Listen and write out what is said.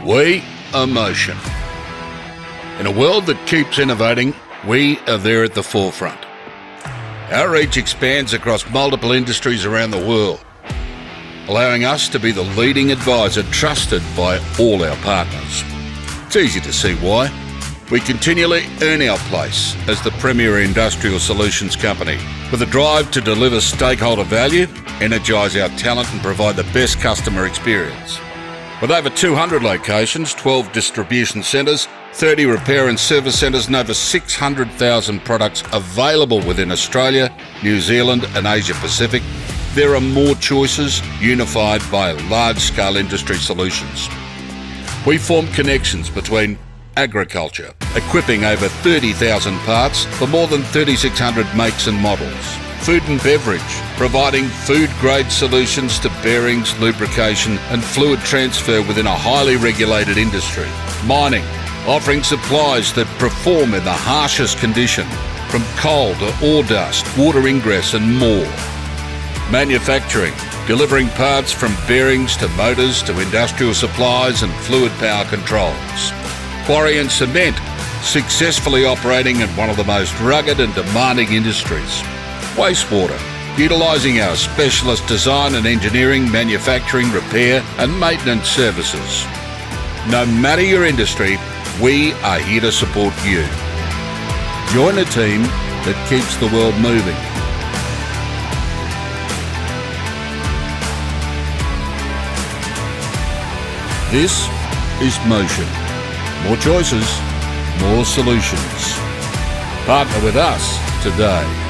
We are motion. In a world that keeps innovating, we are there at the forefront. Our reach expands across multiple industries around the world, allowing us to be the leading advisor trusted by all our partners. It's easy to see why. We continually earn our place as the premier industrial solutions company, with a drive to deliver stakeholder value, energise our talent and provide the best customer experience. With over 200 locations, 12 distribution centres, 30 repair and service centres and over 600,000 products available within Australia, New Zealand and Asia Pacific, there are more choices unified by large-scale industry solutions. We form connections between agriculture, equipping over 30,000 parts for more than 3,600 makes and models. Food and beverage, providing food-grade solutions to bearings, lubrication and fluid transfer within a highly regulated industry. Mining, offering supplies that perform in the harshest condition, from coal to ore dust, water ingress and more. Manufacturing, delivering parts from bearings to motors to industrial supplies and fluid power controls. Quarry and cement, successfully operating in one of the most rugged and demanding industries. Wastewater, utilising our specialist design and engineering, manufacturing, repair and maintenance services. No matter your industry, we are here to support you. Join a team that keeps the world moving. This is Motion. More choices, more solutions. Partner with us today.